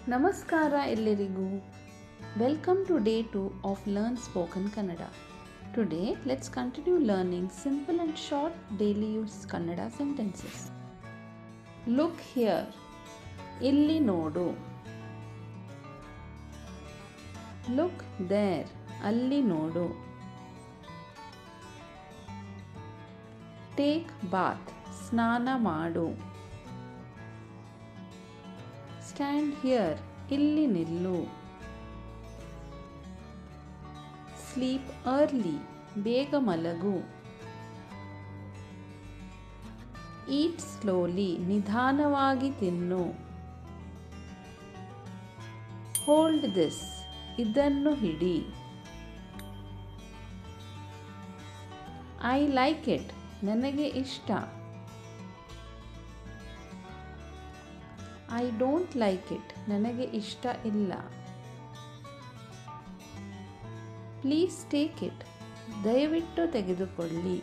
ನಮಸ್ಕಾರ ಎಲ್ಲರಿಗೂ. Welcome to day 2 of learn spoken Kannada. Today let's continue learning simple and short daily use Kannada sentences. Look here. ಇಲ್ಲಿ ನೋಡು. Look there. ಅಲ್ಲಿ ನೋಡು. Take bath. ಸ್ನಾನ ಮಾಡು. Stand here. ಇಲ್ಲಿ ನಿಲ್ಲು. Sleep early. ಬೇಗ ಮಲಗು. Eat slowly. ನಿಧಾನವಾಗಿ ತಿನ್ನು. Hold this. ಇದನ್ನು ಹಿಡಿ. I like it. ನನಗೆ ಇಷ್ಟ. I don't like it. ನನಗೆ ಇಷ್ಟ ಇಲ್ಲ. Please take it. ದಯವಿಟ್ಟು ತೆಗೆದುಕೊಳ್ಳಿ.